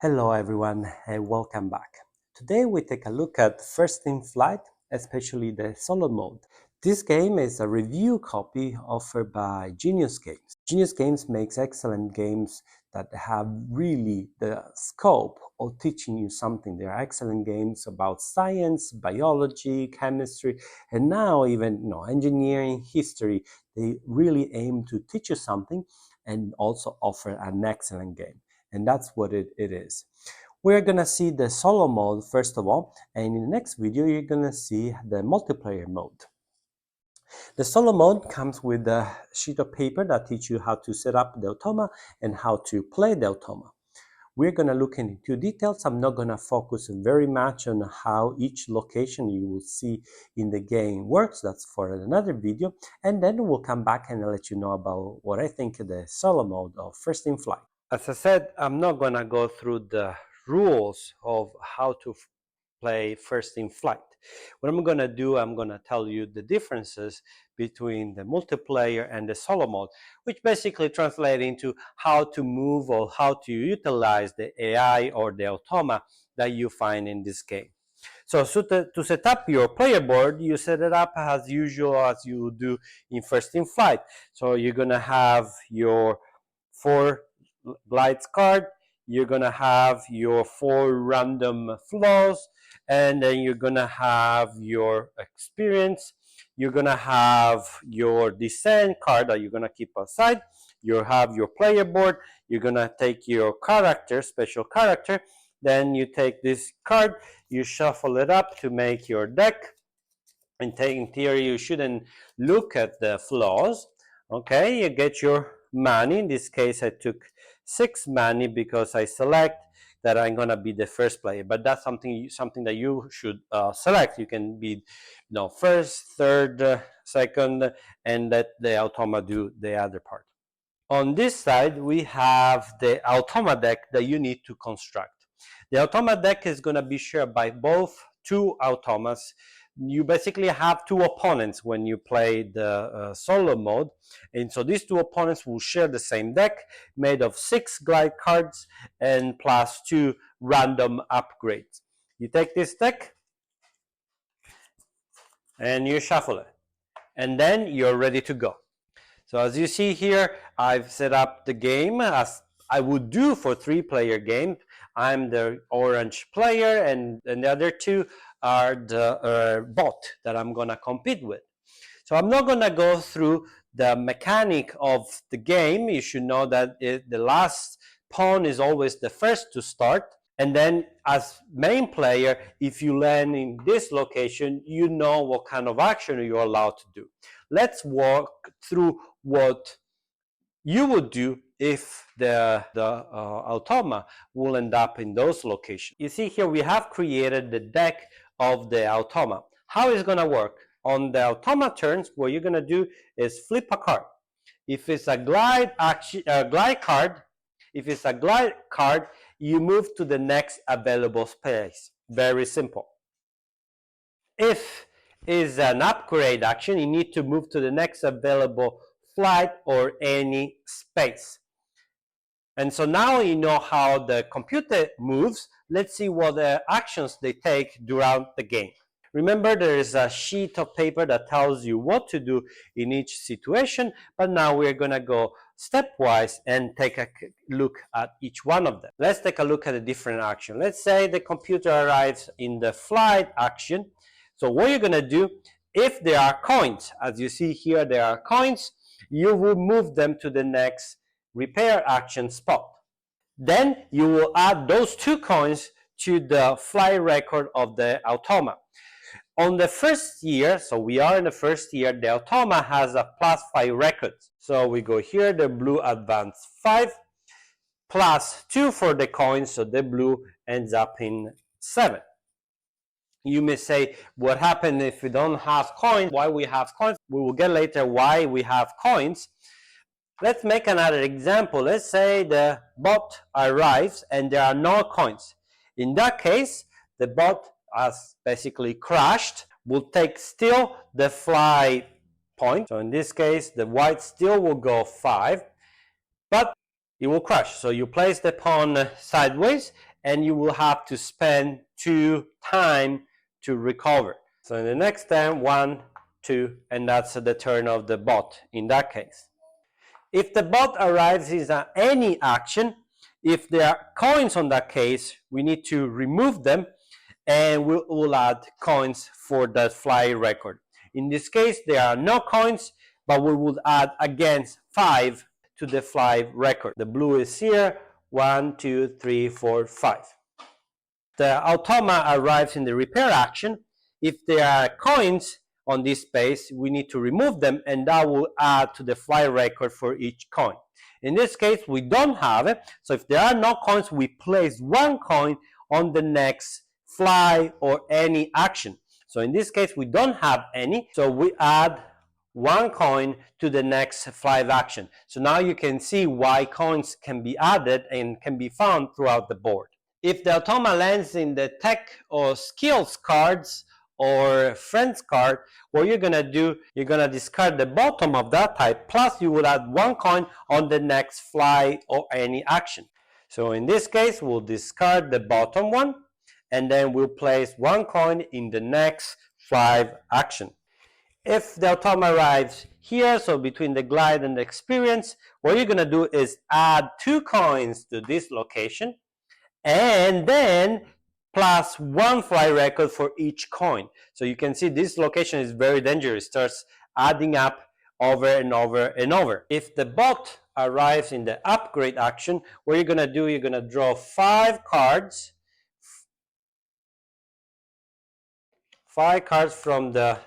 Hello everyone and welcome back. Today we take a look at First in Flight, especially the solo mode. This game is a review copy offered by Genius Games. Genius Games makes excellent games that have really the scope of teaching you something. They are excellent games about science, biology, chemistry, and now even engineering, history. They really aim to teach you something and also offer an excellent game. And that's what it is. We're gonna see the solo mode first of all, and in the next video you're gonna see the multiplayer mode. The solo mode comes with a sheet of paper that teaches you how to set up the automa and how to play the automa. We're gonna look into details. I'm not gonna focus very much on how each location you will see in the game works. That's for another video, and then we'll come back and I'll let you know about what I think of the solo mode of First in Flight. As I said, I'm not going to go through the rules of how to play First in Flight. What I'm going to do, I'm going to tell you the differences between the multiplayer and the solo mode, which basically translate into how to move or how to utilize the AI or the automa that you find in this game. So to set up your player board, you set it up as usual as you do in First in Flight. So you're going to have your 4 glides card, you're gonna have your 4 random flaws, and then you're gonna have your experience, you're gonna have your descent card that you're gonna keep aside, you have your player board, you're gonna take your character, special character, then you take this card, you shuffle it up to make your deck. In theory, you shouldn't look at the flaws. Okay, you get your money. In this case, I took 6 money because I select that I'm gonna be the first player. But that's something that you should select. You can be, first, third, second, and let the automa do the other part. On this side, we have the automa deck that you need to construct. The automa deck is going to be shared by both 2 automas. You basically have 2 opponents when you play the solo mode, and so these 2 opponents will share the same deck made of 6 glide cards and plus 2 random upgrades. You take this deck and you shuffle it, and then you're ready to go. So as you see here, I've set up the game as I would do for 3-player game. I'm the orange player, and the other 2 are the bot that I'm gonna compete with. So I'm not gonna go through the mechanic of the game. You should know that the last pawn is always the first to start. And then as main player, if you land in this location, you know what kind of action you're allowed to do. Let's walk through what you would do if the automa will end up in those locations. You see here we have created the deck of the automa. How is it going to work? On the automa turns, what you're going to do is flip a card. If it's a glide card, you move to the next available space. Very simple. If is an upgrade action, you need to move to the next available flight or any space. And so now you know how the computer moves. Let's see what the actions they take throughout the game. Remember, there is a sheet of paper that tells you what to do in each situation, but now we're going to go stepwise and take a look at each one of them. Let's take a look at a different action. Let's say the computer arrives in the flight action. So what you're going to do, if there are coins, as you see here, there are coins, you will move them to the next repair action spot. Then you will add those 2 coins to the flight record of the automa. On the first year, so we are in the first year, the automa has a +5 record. So we go here, the blue advance 5, plus 2 for the coins, so the blue ends up in 7. You may say, what happened if we don't have coins? Why we have coins? We will get later why we have coins. Let's make another example. Let's say the bot arrives and there are no coins. In that case, the bot has basically crashed, will take still the fly point. So in this case, the white still will go 5, but it will crash. So you place the pawn sideways and you will have to spend 2 time to recover. So in the next turn, 1, 2, and that's the turn of the bot in that case. If the bot arrives in any action, if there are coins on that case, we need to remove them, and we'll add coins for the fly record. In this case, there are no coins, but we would add again 5 to the fly record. The blue is here, 1, 2, 3, 4, 5. The automa arrives in the repair action. If there are coins on this space, we need to remove them, and that will add to the fly record for each coin. In this case, we don't have it, so if there are no coins, we place 1 coin on the next fly or any action. So in this case, we don't have any, so we add 1 coin to the next fly action. So now you can see why coins can be added and can be found throughout the board. If the automa lands in the tech or skills cards or friends card, what you're gonna do, you're gonna discard the bottom of that type, plus you will add 1 coin on the next fly or any action. So in this case, we'll discard the bottom one, and then we'll place 1 coin in the next fly action. If the automa arrives here, so between the glide and the experience, what you're gonna do is add 2 coins to this location, and then plus 1 fly record for each coin. So you can see this location is very dangerous. It starts adding up over and over and over. If the bot arrives in the upgrade action, what you're gonna do, you're gonna draw 5 cards. 5 cards from the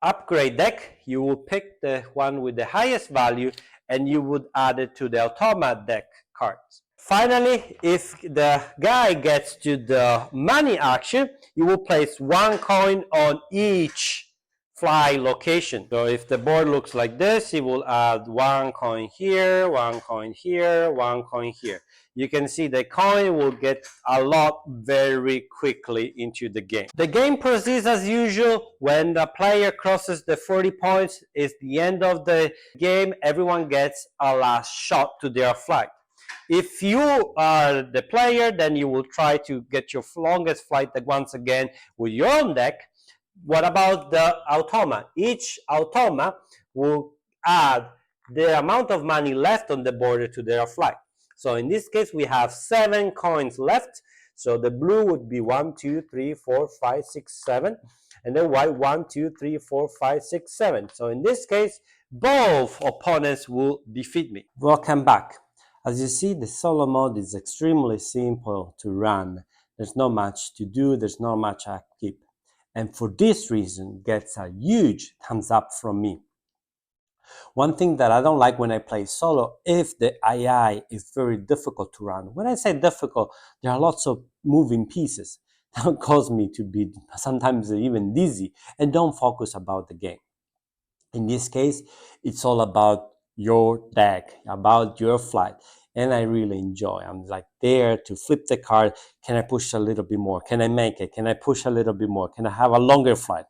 upgrade deck. You will pick the one with the highest value, and you would add it to the automa deck cards. Finally, if the guy gets to the money action, you will place 1 coin on each fly location. So if the board looks like this, you will add 1 coin here, 1 coin here, 1 coin here. You can see the coin will get a lot very quickly into the game. The game proceeds as usual. When the player crosses the 40 points, it's the end of the game. Everyone gets a last shot to their flag. If you are the player, then you will try to get your longest flight once again with your own deck. What about the automa? Each automa will add the amount of money left on the board to their flight. So in this case, we have 7 coins left. So the blue would be 1, 2, 3, 4, 5, 6, 7. And then white 1, 2, 3, 4, 5, 6, 7. So in this case, both opponents will defeat me. Welcome back. As you see, the solo mode is extremely simple to run. There's not much to do, there's not much upkeep. And for this reason, gets a huge thumbs up from me. One thing that I don't like when I play solo, if the AI is very difficult to run. When I say difficult, there are lots of moving pieces that cause me to be sometimes even dizzy and don't focus about the game. In this case, it's all about your deck, about your flight, and I really enjoy. I'm like there to flip the card. Can I push a little bit more? Can I make it? Can I push a little bit more? Can I have a longer flight?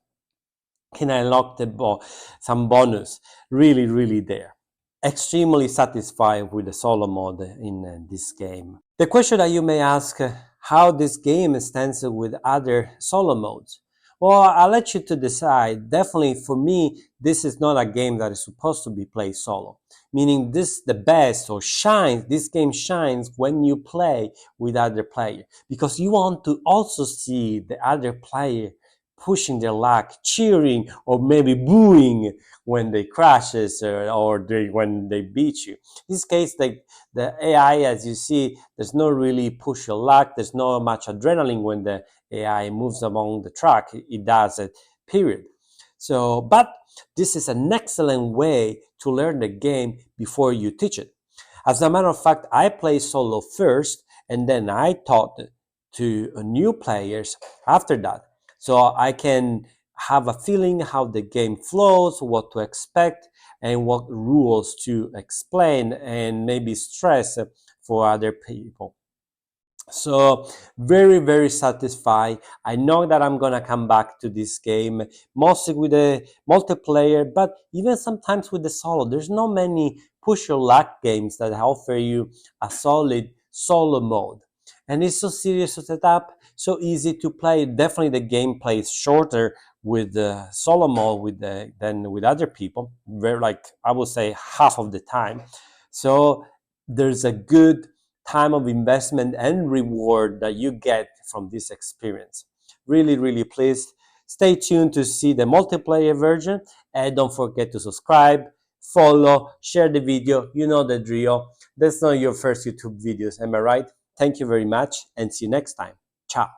Can I lock the ball? Some bonus? Really, really there. Extremely satisfied with the solo mode in this game. The question that you may ask, how this game stands with other solo modes? Well, I'll let you to decide. Definitely for me, this is not a game that is supposed to be played solo. Meaning this this game shines when you play with other players. Because you want to also see the other player pushing their luck, cheering, or maybe booing when they crashes when they beat you. In this case, the AI, as you see, there's no really push your luck. There's not much adrenaline when the AI moves along the track. It does it, period. So, but this is an excellent way to learn the game before you teach it. As a matter of fact, I play solo first, and then I taught to new players after that. So I can have a feeling how the game flows, what to expect, and what rules to explain and maybe stress for other people. So very, very satisfied. I know that I'm gonna come back to this game, mostly with the multiplayer, but even sometimes with the solo. There's not many push your luck games that offer you a solid solo mode. and it's so serious to set up, so easy to play. Definitely the gameplay is shorter with the solo mode than with other people. Very, like, I would say half of the time. So there's a good time of investment and reward that you get from this experience. Really, really pleased. Stay tuned to see the multiplayer version, and don't forget to subscribe, follow, share the video. You know the drill. That's not your first YouTube videos, am I right? Thank you very much, and see you next time. Ciao.